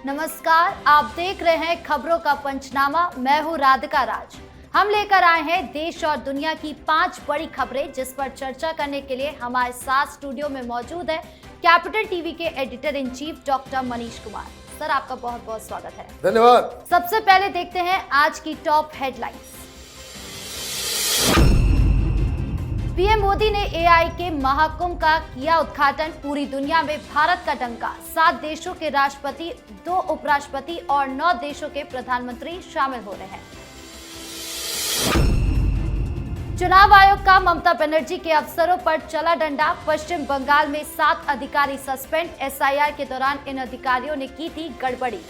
नमस्कार, आप देख रहे हैं खबरों का पंचनामा। मैं हूं राधिका राज। हम लेकर आए हैं देश और दुनिया की 5 बड़ी खबरें, जिस पर चर्चा करने के लिए हमारे साथ स्टूडियो में मौजूद है कैपिटल टीवी के editor in chief doctor Manish Kumar. Sir, आपका बहुत बहुत स्वागत है। धन्यवाद। सबसे पहले देखते हैं आज की टॉप हेडलाइंस। पीएम मोदी ने एआई के महाकुंभ का किया उद्घाटन। पूरी दुनिया में भारत का डंका। 7 देशों के राष्ट्रपति, 2 उपराष्ट्रपति और 9 देशों के प्रधानमंत्री शामिल हो रहे हैं। चुनाव आयोग का ममता बनर्जी के अफसरों पर चला डंडा। पश्चिम बंगाल में 7 अधिकारी सस्पेंड। एसआईआर के दौरान इन अधिकारियों ने की थी गड़बड़ी।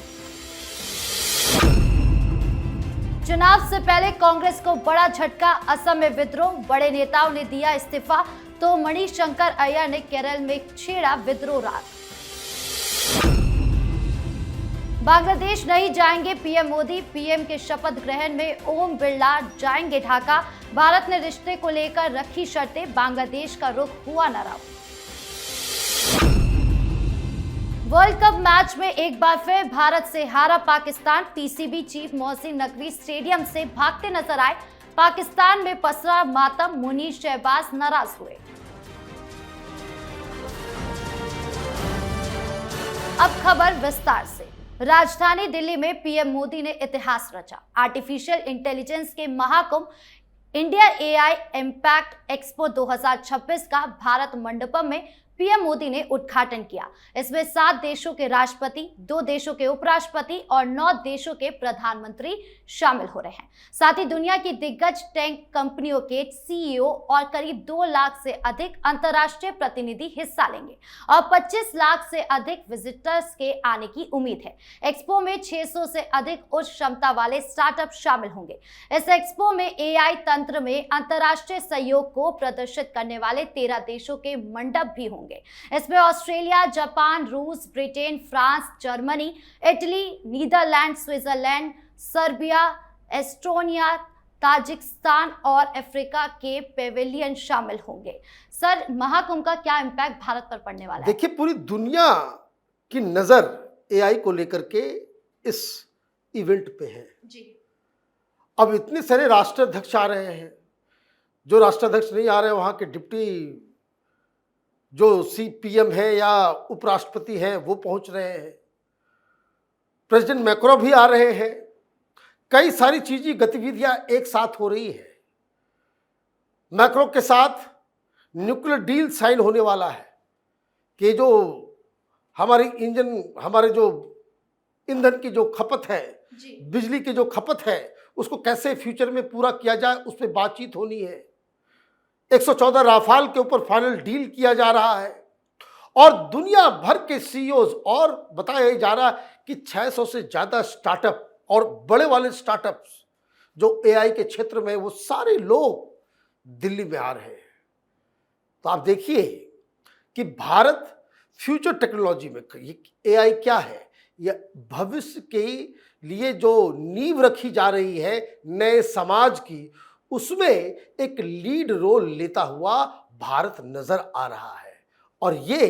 चुनाव से पहले कांग्रेस को बड़ा झटका। असम में विद्रोह, बड़े नेताओं ने दिया इस्तीफा, तो मणिशंकर अय्यर ने केरल में छेड़ा विद्रोह राग। बांग्लादेश नहीं जाएंगे पीएम मोदी। पीएम के शपथ ग्रहण में ओम बिरला जाएंगे ढाका। भारत ने रिश्ते को लेकर रखी शर्तें, बांग्लादेश का रुख हुआ नाराज। वर्ल्ड कप मैच में एक बार फिर भारत से हारा Pakistan. PCB chief Mohsin Naqvi stadium से भागते नजर आए। पाकिस्तान में पसरा मातम, मुनीर शहबाज नाराज हुए। अब खबर विस्तार से। राजधानी दिल्ली में पीएम मोदी ने इतिहास रचा। आर्टिफिशियल इंटेलिजेंस के Mahakumbh India AI impact expo 2026 का भारत मंडपम में पीएम मोदी ने उद्घाटन किया। इसमें 7 देशों के राष्ट्रपति, 2 देशों के उपराष्ट्रपति और 9 देशों के प्रधानमंत्री शामिल हो रहे हैं। साथ ही दुनिया की दिग्गज टेक कंपनियों के सीईओ और करीब 2 लाख से अधिक अंतर्राष्ट्रीय प्रतिनिधि हिस्सा लेंगे और 25 लाख से अधिक विजिटर्स के आने की उम्मीद है। एक्सपो में 600 से अधिक उच्च क्षमता वाले स्टार्टअप शामिल होंगे। इस एक्सपो में एआई तंत्र में अंतर्राष्ट्रीय सहयोग को प्रदर्शित करने वाले 13 देशों के मंडप भी होंगे। इसमें ऑस्ट्रेलिया, जापान, रूस, Britain, France, Germany, Italy, Netherlands, Switzerland, Serbia, Estonia, Tajikistan और अफ्रीका के पेविलियन शामिल होंगे। सर, महाकुंभ का क्या इम्पैक्ट भारत पर पड़ने वाला है? देखिए, पूरी दुनिया की नजर एआई को लेकर के इस इवेंट पे है जी। अब इतने सारे राष्ट्राध्यक्ष आ रहे हैं। जो राष्ट्राध्यक्ष नहीं आ रहे वहां के डिप्टी जो सीपीएम है या उपराष्ट्रपति हैं वो पहुंच रहे हैं। प्रेसिडेंट मैक्रो भी आ रहे हैं। कई सारी चीजें, गतिविधियां एक साथ हो रही है। मैक्रो के साथ न्यूक्लियर डील साइन होने वाला है कि जो हमारे जो ईंधन की जो खपत है, बिजली की जो खपत है, उसको कैसे फ्यूचर में पूरा किया जाए, उस पर बातचीत होनी है। 114 राफाल के ऊपर फाइनल डील किया जा रहा है और दुनिया भर के सीईओज, और बताया जा रहा है कि 600 से ज़्यादा स्टार्टअप और बड़े वाले स्टार्टअप्स जो एआई के क्षेत्र में, वो सारे लोग दिल्ली में आ रहे हैं। तो आप देखिए कि भारत फ्यूचर टेक्नोलॉजी में एआई क्या है, यह भविष्य के लिए जो नींव रखी जा रही है नए समाज की, उसमें एक लीड रोल लेता हुआ भारत नजर आ रहा है। और ये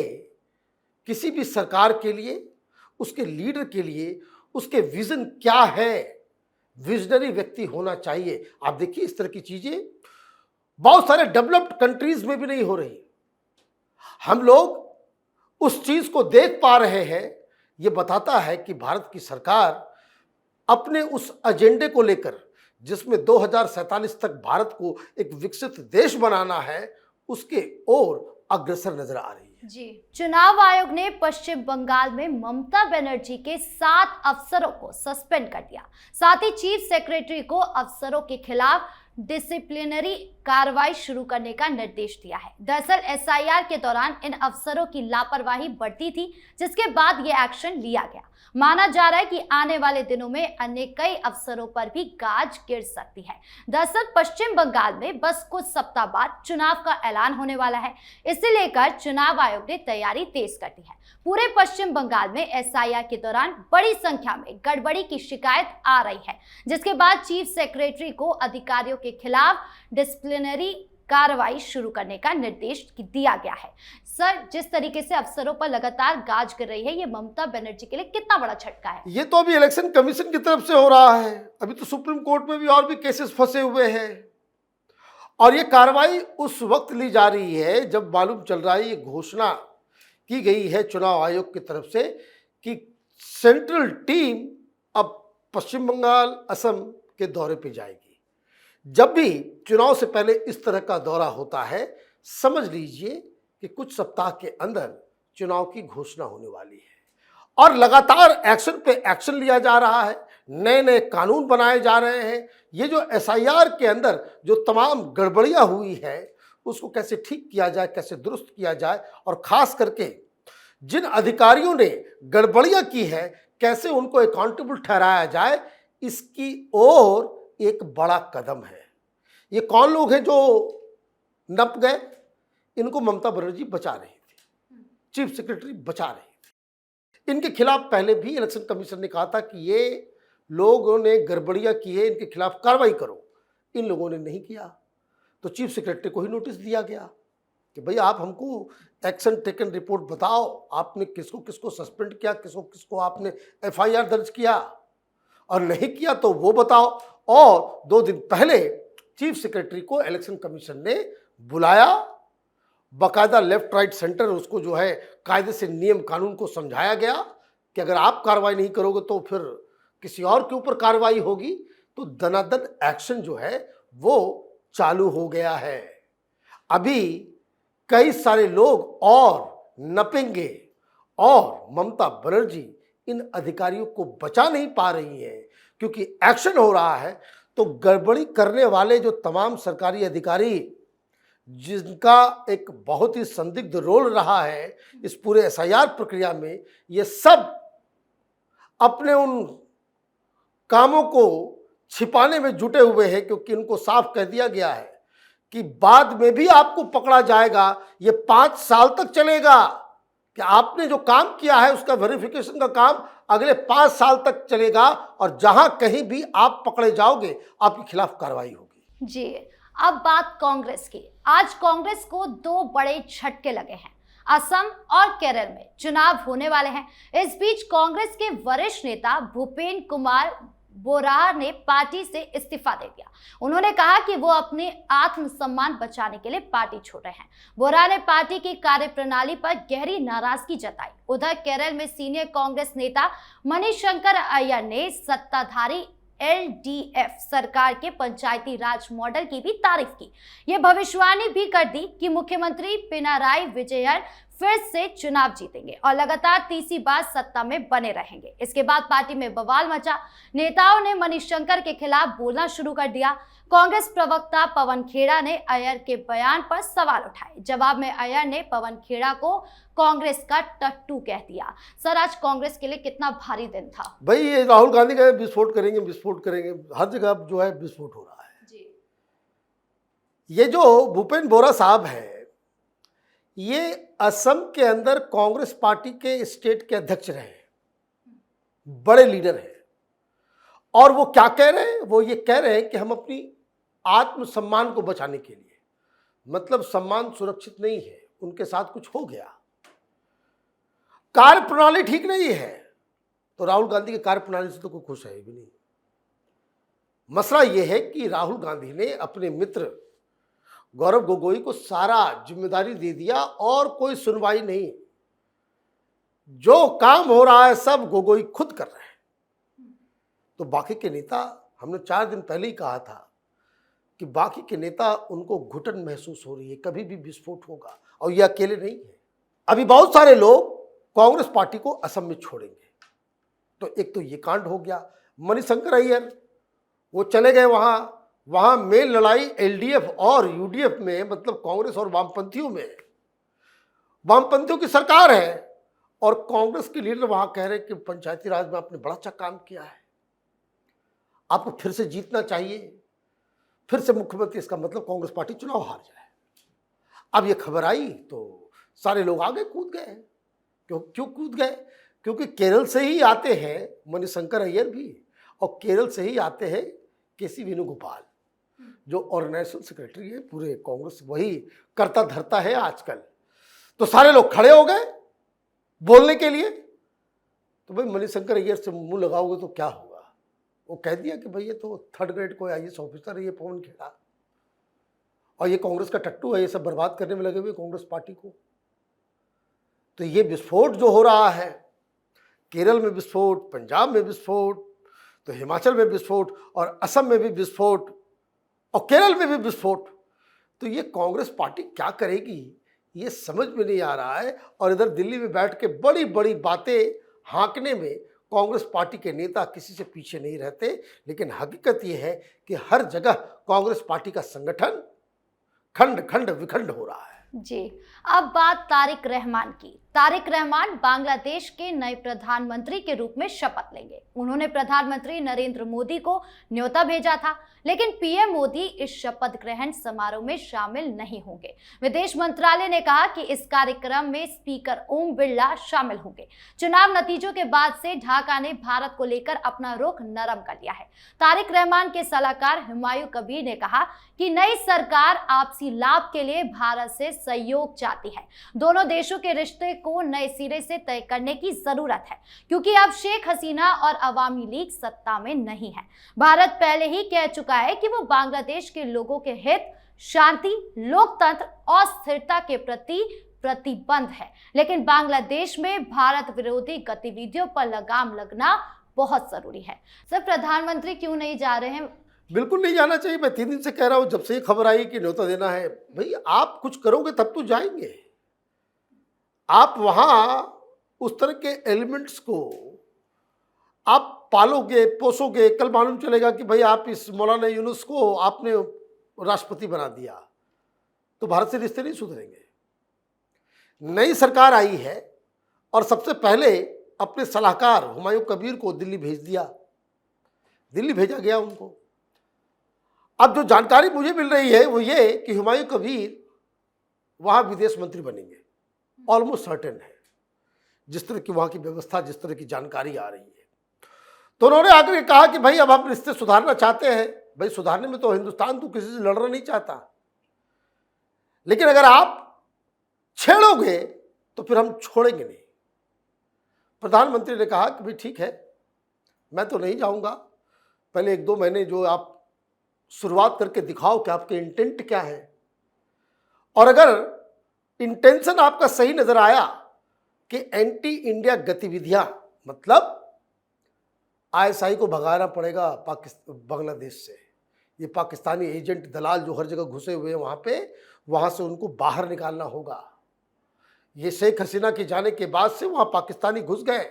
किसी भी सरकार के लिए, उसके लीडर के लिए, उसके विजन क्या है, विजनरी व्यक्ति होना चाहिए। आप देखिए, इस तरह की चीजें बहुत सारे डेवलप्ड कंट्रीज में भी नहीं हो रही। हम लोग उस चीज को देख पा रहे हैं। ये बताता है कि भारत की सरकार अपने उस एजेंडे को लेकर, जिसमें 2047 तक भारत को एक विकसित देश बनाना है, उसके ओर अग्रसर नजर आ रही है। जी। चुनाव आयोग ने पश्चिम बंगाल में ममता बनर्जी के 7 अफसरों को सस्पेंड कर दिया। साथ ही चीफ सेक्रेटरी को अफसरों के खिलाफ डिसिप्लिनरी कार्रवाई शुरू करने का निर्देश दिया है। दरअसल एसआईआर के दौरान इन अफसरों की लापरवाही बढ़ती थी, जिसके बाद यह एक्शन लिया गया। माना जा रहा है कि आने वाले दिनों में अन्य कई अफसरों पर भी गाज गिर सकती है। दरअसल पश्चिम बंगाल में बस कुछ सप्ताह बाद चुनाव का ऐलान होने वाला है। इसे लेकर चुनाव आयोग ने तैयारी तेज कर दी है। पूरे पश्चिम बंगाल में एसआईआर के दौरान बड़ी संख्या में गड़बड़ी की शिकायत आ रही है, जिसके बाद चीफ सेक्रेटरी को अधिकारियों के खिलाफ डिसिप्लिनरी कार्रवाई शुरू करने का निर्देश दिया गया है। सर, जिस तरीके से अफसरों पर लगातार गाज गिर रही है, ये ममता बनर्जी के लिए कितना बड़ा झटका है? ये तो अभी इलेक्शन कमीशन की तरफ से हो रहा है, अभी तो सुप्रीम कोर्ट में भी और भी केसेस फंसे हुए हैं। और ये कार्रवाई उस वक्त ली जा रही है जब मालूम चल रहा है, ये घोषणा की गई है चुनाव आयोग की तरफ से कि सेंट्रल टीम अब पश्चिम बंगाल, असम के दौरे पे जाएगी। जब भी चुनाव से पहले इस तरह का दौरा होता है, समझ लीजिए कि कुछ सप्ताह के अंदर चुनाव की घोषणा होने वाली है और लगातार एक्शन पे एक्शन लिया जा रहा है, नए नए कानून बनाए जा रहे हैं। ये जो एसआईआर के अंदर जो तमाम गड़बड़ियां हुई है, उसको कैसे ठीक किया जाए, कैसे दुरुस्त किया जाए, और खास करके जिन अधिकारियों ने गड़बड़ियां की है, कैसे उनको अकाउंटेबल ठहराया जाए, इसकी ओर एक बड़ा कदम है। ये कौन लोग हैं जो नप गए? इनको ममता बनर्जी बचा रही थी, चीफ सेक्रेटरी बचा रही थी। इनके खिलाफ पहले भी इलेक्शन कमीशन ने कहा था कि ये लोगों ने गड़बड़ियां की है, इनके खिलाफ कार्रवाई करो। इन लोगों ने नहीं किया, तो चीफ सेक्रेटरी को ही नोटिस दिया गया कि भाई आप हमको एक्शन टेकन रिपोर्ट बताओ, आपने किसको किसको सस्पेंड किया, किसको किसको आपने एफआईआर दर्ज किया, और नहीं किया तो वो बताओ। और 2 दिन पहले चीफ सेक्रेटरी को इलेक्शन कमीशन ने बुलाया, बाकायदा लेफ्ट राइट सेंटर उसको जो है कायदे से नियम कानून को समझाया गया कि अगर आप कार्रवाई नहीं करोगे तो फिर किसी और के ऊपर कार्रवाई होगी। तो दनादन एक्शन जो है वो चालू हो गया है। अभी कई सारे लोग और नपेंगे और ममता बनर्जी इन अधिकारियों को बचा नहीं पा रही है, क्योंकि एक्शन हो रहा है तो गड़बड़ी करने वाले जो तमाम सरकारी अधिकारी, जिनका एक बहुत ही संदिग्ध रोल रहा है इस पूरे एसआईआर प्रक्रिया में, ये सब अपने उन कामों को छिपाने में जुटे हुए हैं, क्योंकि इनको साफ कह दिया गया है कि बाद में भी आपको पकड़ा जाएगा। ये 5 साल तक चलेगा कि आपने जो काम किया है उसका वेरिफिकेशन का काम अगले 5 साल तक चलेगा, और जहां कहीं भी आप पकड़े जाओगे आपके खिलाफ कार्रवाई होगी। जी, अब बात कांग्रेस की। आज कांग्रेस को 2 बड़े झटके लगे हैं। असम और केरल में चुनाव होने वाले हैं। इस बीच कांग्रेस के वरिष्ठ नेता भूपेंद्र कुमार बोरा ने पार्टी से इस्तीफा दे दिया। उन्होंने कहा कि वो अपने आत्मसम्मान बचाने के लिए पार्टी छोड़ रहे हैं। बोरा ने पार्टी की कार्यप्रणाली पर गहरी नाराजगी जताई। उधर केरल में सीनियर कांग्रेस नेता मणिशंकर अय्यर ने सत्ताधारी एलडीएफ सरकार के पंचायती राज मॉडल की भी तारीफ की। ये भविष्यवाणी भी कर दी कि मुख्यमंत्री पिनाराई विजयन फिर से चुनाव जीतेंगे और लगातार तीसरी बार सत्ता में बने रहेंगे। इसके बाद पार्टी में बवाल मचा। नेताओं ने मणिशंकर के खिलाफ बोलना शुरू कर दिया। कांग्रेस प्रवक्ता पवन खेड़ा ने अय्यर के बयान पर सवाल उठाए। जवाब में अय्यर ने पवन खेड़ा को कांग्रेस का टट्टू कह दिया। सर, आज कांग्रेस के लिए कितना भारी दिन था। भाई, ये राहुल गांधी का विस्फोट करेंगे, विस्फोट करेंगे, हर जगह जो है विस्फोट हो रहा है जी। ये जो भूपेंद्र बोरा साहब है, ये असम के अंदर कांग्रेस पार्टी के स्टेट के अध्यक्ष रहे, बड़े लीडर हैं। और वो क्या कह रहे हैं? वो ये कह रहे हैं कि हम अपनी आत्मसम्मान को बचाने के लिए, मतलब सम्मान सुरक्षित नहीं है, उनके साथ कुछ हो गया, कार्यप्रणाली ठीक नहीं है। तो राहुल गांधी की कार्यप्रणाली से तो कोई खुश है भी नहीं। मसला यह है कि राहुल गांधी ने अपने मित्र गौरव गोगोई को सारा जिम्मेदारी दे दिया और कोई सुनवाई नहीं। जो काम हो रहा है सब गोगोई खुद कर रहे हैं। तो बाकी के नेता, हमने 4 दिन पहले ही कहा था कि बाकी के नेता, उनको घुटन महसूस हो रही है, कभी भी विस्फोट होगा, और ये अकेले नहीं है। अभी बहुत सारे लोग कांग्रेस पार्टी को असम में छोड़ेंगे। तो एक तो ये कांड हो गया। मणिशंकर अय्यर वो चले गए वहां मेन लड़ाई एलडीएफ और यूडीएफ में, मतलब कांग्रेस और वामपंथियों में। वामपंथियों की सरकार है और कांग्रेस के लीडर वहां कह रहे हैं कि पंचायती राज में आपने बड़ा अच्छा काम किया है, आपको फिर से जीतना चाहिए, फिर से मुख्यमंत्री। इसका मतलब कांग्रेस पार्टी चुनाव हार जाए। अब ये खबर आई तो सारे लोग आगे कूद गए। क्यों कूद गए? क्योंकि केरल से ही आते हैं मणिशंकर अय्यर भी, और केरल से ही आते हैं केसी वेणुगोपाल, जो ऑर्गेनाइजेशन सेक्रेटरी है पूरे कांग्रेस, वही करता धरता है आजकल। तो सारे लोग खड़े हो गए बोलने के लिए। तो भाई मणिशंकर अय्यर से मुंह लगाओगे तो क्या होगा? वो कह दिया कि भाई ये तो 3rd ग्रेड कोई IAS ऑफिसर है, ये पवन खेड़ा, और ये कांग्रेस का टट्टू है, ये सब बर्बाद करने में लगे हुए कांग्रेस पार्टी को। तो ये विस्फोट जो हो रहा है, केरल में विस्फोट, पंजाब में विस्फोट, तो हिमाचल में विस्फोट, और असम में भी विस्फोट, और केरल में भी विस्फोट, तो ये कांग्रेस पार्टी क्या करेगी ये समझ में नहीं आ रहा है। और इधर दिल्ली में बैठ के बड़ी बड़ी बातें हाँकने में कांग्रेस पार्टी के नेता किसी से पीछे नहीं रहते, लेकिन हकीकत ये है कि हर जगह कांग्रेस पार्टी का संगठन खंड खंड विखंड हो रहा है। जी, अब बात तारिक रहमान की। तारिक रहमान बांग्लादेश के नए प्रधानमंत्री के रूप में शपथ लेंगे। उन्होंने प्रधानमंत्री नरेंद्र मोदी को न्योता भेजा था, लेकिन पीएम मोदी इस शपथ ग्रहण समारोह में शामिल नहीं होंगे। विदेश मंत्रालय ने कहा कि इस कार्यक्रम में स्पीकर ओम बिरला शामिल होंगे। चुनाव नतीजों के बाद से ढाका ने भारत को लेकर अपना रुख नरम कर लिया है। तारिक रहमान के सलाहकार हुमायूं कबीर ने कहा कि नई सरकार आपसी लाभ के लिए भारत से सहयोग चाहती है। दोनों देशों के रिश्ते को नए सिरे से तय करने की जरूरत है, क्योंकि अब शेख हसीना और अवामी लीग सत्ता में नहीं है। भारत पहले ही कह चुका है कि वो बांग्लादेश के लोगों के हित, शांति, लोकतंत्र और स्थिरता के प्रति प्रतिबद्ध है, लेकिन बांग्लादेश में भारत विरोधी गतिविधियों पर लगाम लगना बहुत जरूरी है। सर, प्रधानमंत्री क्यों नहीं जा रहे हैं? बिल्कुल नहीं जाना चाहिए। मैं 3 दिन से कह रहा हूं, जब से ये खबर आई कि न्योता देना है, भाई आप कुछ करोगे तब तो जाएंगे। आप वहां उस तरह के एलिमेंट्स को आप पालोगे, पोसोगे, कल मालूम चलेगा कि भाई आप इस मौलाना यूनुस को आपने राष्ट्रपति बना दिया, तो भारत से रिश्ते नहीं सुधरेंगे। नई सरकार आई है और सबसे पहले अपने सलाहकार हुमायूं कबीर को दिल्ली भेज दिया, दिल्ली भेजा गया उनको। अब जो जानकारी मुझे मिल रही है वो ये कि हुमायूं कबीर वहां विदेश मंत्री बनेंगे, ऑलमोस्ट सर्टेन है, जिस तरह की वहां की व्यवस्था, जिस तरह की जानकारी आ रही है। तो उन्होंने आकर कहा कि भाई अब हम रिश्ते सुधारना चाहते हैं। भाई सुधारने में तो हिंदुस्तान तो किसी से लड़ना नहीं चाहता, लेकिन अगर आप छेड़ोगे तो फिर हम छोड़ेंगे नहीं। प्रधानमंत्री ने कहा कि भाई ठीक है, मैं तो नहीं जाऊंगा, पहले 1-2 महीने जो आप शुरुआत करके दिखाओ कि आपके इंटेंट क्या है, और अगर इंटेंशन आपका सही नजर आया कि एंटी इंडिया गतिविधियां, मतलब ISI को भगाना पड़ेगा बांग्लादेश से, ये पाकिस्तानी एजेंट दलाल जो हर जगह घुसे हुए हैं वहां पे, वहां से उनको बाहर निकालना होगा। ये शेख हसीना के जाने के बाद से वहां पाकिस्तानी घुस गए,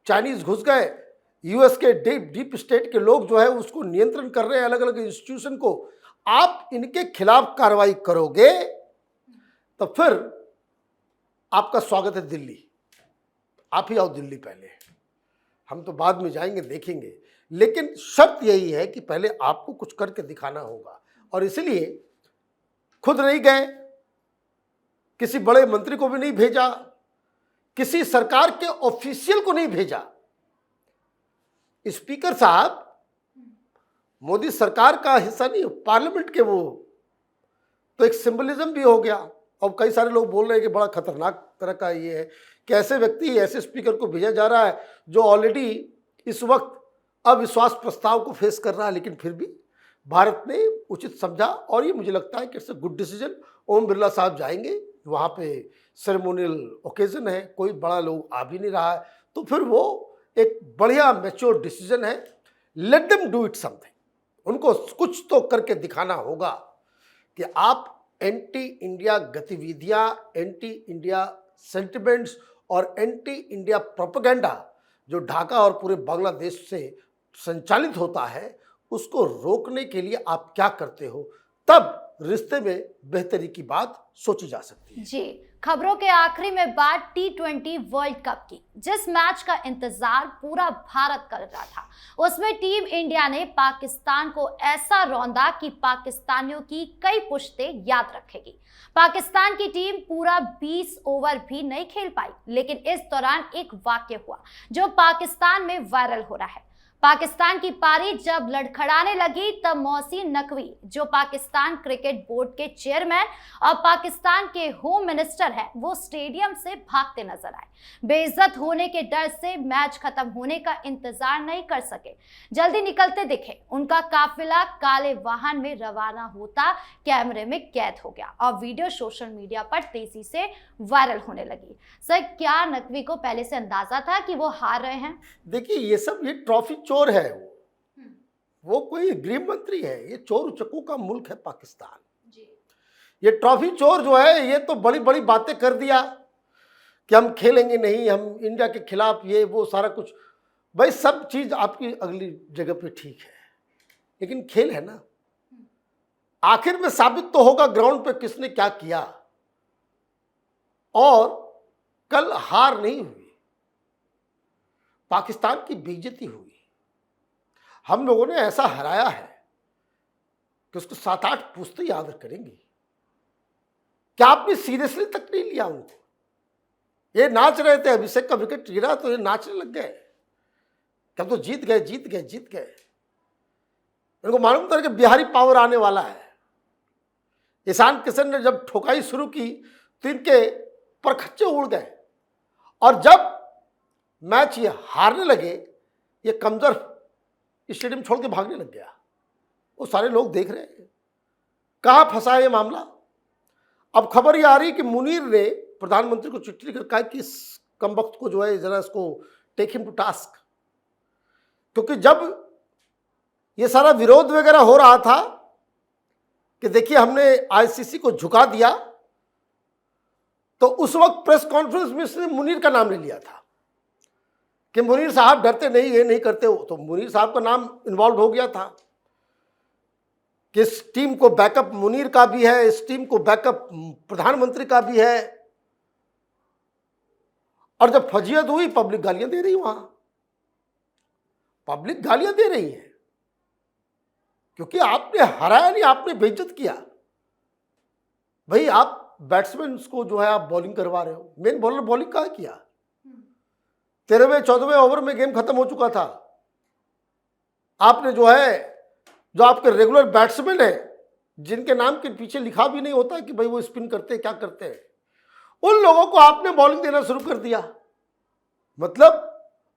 चाइनीज घुस गए, US के डीप स्टेट के लोग जो है उसको नियंत्रण कर रहे हैं, अलग अलग इंस्टीट्यूशन को। आप इनके खिलाफ कार्रवाई करोगे तो फिर आपका स्वागत है दिल्ली, आप ही आओ दिल्ली पहले, हम तो बाद में जाएंगे, देखेंगे। लेकिन शर्त यही है कि पहले आपको कुछ करके दिखाना होगा, और इसलिए खुद नहीं गए, किसी बड़े मंत्री को भी नहीं भेजा, किसी सरकार के ऑफिशियल को नहीं भेजा। स्पीकर साहब मोदी सरकार का हिस्सा नहीं, पार्लियामेंट के, वो तो एक सिंबलिज्म भी हो गया। और कई सारे लोग बोल रहे हैं कि बड़ा खतरनाक तरह का ये है कि ऐसे व्यक्ति, ऐसे स्पीकर को भेजा जा रहा है जो ऑलरेडी इस वक्त अविश्वास प्रस्ताव को फेस कर रहा है, लेकिन फिर भी भारत ने उचित समझा, और ये मुझे लगता है कि it's a good decision. Om Birla साहब जाएंगे, वहाँ पे सेरेमोनियल ओकेजन है, कोई बड़ा लोग आ भी नहीं रहा है, तो फिर वो एक बढ़िया मैच्योर डिसीजन है। Let them do it something, उनको कुछ तो करके दिखाना होगा कि आप एंटी इंडिया गतिविधियां, एंटी इंडिया सेंटिमेंट्स और एंटी इंडिया प्रोपेगेंडा जो ढाका और पूरे बांग्लादेश से संचालित होता है, उसको रोकने के लिए आप क्या करते हो, तब रिश्ते में बेहतरी की बात सोची जा सकती है। जी, खबरों के आखिरी में बात T20 वर्ल्ड कप की। जिस मैच का इंतजार पूरा भारत कर रहा था, उसमें टीम इंडिया ने पाकिस्तान को ऐसा रौंदा कि पाकिस्तानियों की कई पुश्तें याद रखेगी। पाकिस्तान की टीम पूरा 20 ओवर भी नहीं खेल पाई, लेकिन इस दौरान एक वाक्य हुआ जो पाकिस्तान में वायरल हो रहा है। पाकिस्तान की पारी जब लड़खड़ाने लगी तब मोहसिन नकवी, जो पाकिस्तान क्रिकेट बोर्ड के चेयरमैन और पाकिस्तान के होम मिनिस्टर हैं, वो स्टेडियम से भागते नजर आए। बेइज्जत होने के डर से मैच खत्म होने का इंतजार नहीं कर सके, जल्दी निकलते दिखे। उनका काफिला काले वाहन में रवाना होता कैमरे में कैद हो गया और वीडियो सोशल मीडिया पर तेजी से वायरल होने लगी। सर, क्या नकवी को पहले से अंदाजा था कि वो हार रहे हैं? देखिए, ये ट्रॉफी चोर है। वो कोई गृह मंत्री है। ये चोर उचक्कों का मुल्क है पाकिस्तान जी। ये ट्रॉफी चोर जो है, ये तो बड़ी बड़ी बातें कर दिया कि हम खेलेंगे नहीं, हम इंडिया के खिलाफ, ये वो सारा कुछ। भाई, सब चीज आपकी अगली जगह पे ठीक है, लेकिन खेल है ना, आखिर में साबित तो होगा ग्राउंड पे किसने क्या किया। और कल हार नहीं हुई, पाकिस्तान की बेइज्जती हुई। हम लोगों ने ऐसा हराया है कि उसको 7-8 पुश्तें याद करेंगी। क्या आपने सीरियसली तक नहीं लिया उनको? ये नाच रहे थे, अभिषेक का विकेट गिरा तो ये नाचने लग गए कि हम तो जीत गए, जीत गए, जीत गए। इनको मालूम था कि बिहारी पावर आने वाला है। ईशान किशन ने जब ठोकाई शुरू की तो इनके परखच्चे उड़ गए, और जब मैच ये हारने लगे, ये कमजोर स्टेडियम छोड़ के भागने लग गया। वो सारे लोग देख रहे हैं कहाँ फंसा है ये मामला। अब खबर ये आ रही कि मुनीर ने प्रधानमंत्री को चिट्ठी लिखकर कहा कि इस कमबख्त को जो है जरा इसको टेक हिम टू टास्क, क्योंकि जब ये सारा विरोध वगैरह हो रहा था कि देखिए हमने आईसीसी को झुका दिया, तो उस वक्त प्रेस कॉन्फ्रेंस में इसने मुनीर का नाम ले लिया था कि मुनीर साहब डरते नहीं, ये नहीं करते हो। तो मुनीर साहब का नाम इन्वॉल्व हो गया था कि इस टीम को बैकअप मुनीर का भी है, इस टीम को बैकअप प्रधानमंत्री का भी है। और जब फजीयत हुई, पब्लिक गालियां दे रही, वहां पब्लिक गालियां दे रही है क्योंकि आपने हराया नहीं, आपने बेइज्जत किया। भाई, आप बैट्समैन को जो है आप बॉलिंग करवा रहे हो, मेन बॉलर बॉलिंग कहाँ किया? 13वें 14वें ओवर में गेम खत्म हो चुका था। आपने जो है, जो आपके रेगुलर बैट्समैन है, जिनके नाम के पीछे लिखा भी नहीं होता कि भाई वो स्पिन करते हैं, क्या करते हैं, उन लोगों को आपने बॉलिंग देना शुरू कर दिया। मतलब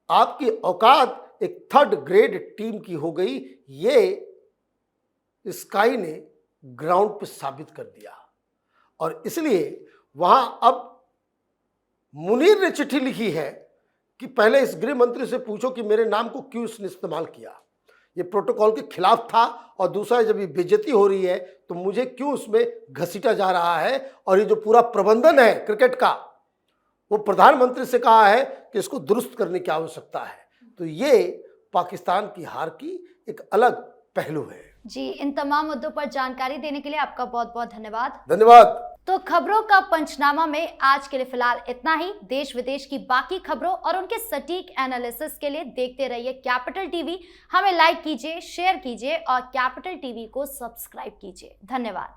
आपकी औकात एक 3rd ग्रेड टीम की हो गई। ये स्काई ने ग्राउंड पे साबित कर दिया, और इसलिए वहां अब मुनीर ने चिट्ठी लिखी है कि पहले इस गृह मंत्री से पूछो कि मेरे नाम को क्यों इसने इस्तेमाल किया, ये प्रोटोकॉल के खिलाफ था। और दूसरा, जब ये बेइज्जती हो रही है तो मुझे क्यों उसमें घसीटा जा रहा है। और ये जो पूरा प्रबंधन है क्रिकेट का, वो प्रधानमंत्री से कहा है कि इसको दुरुस्त करने की आवश्यकता है। तो ये पाकिस्तान की हार की एक अलग पहलू है। जी, इन तमाम मुद्दों पर जानकारी देने के लिए आपका बहुत बहुत धन्यवाद। धन्यवाद। तो खबरों का पंचनामा में आज के लिए फिलहाल इतना ही। देश विदेश की बाकी खबरों और उनके सटीक एनालिसिस के लिए देखते रहिए कैपिटल टीवी। हमें लाइक कीजिए, शेयर कीजिए और कैपिटल टीवी को सब्सक्राइब कीजिए। धन्यवाद।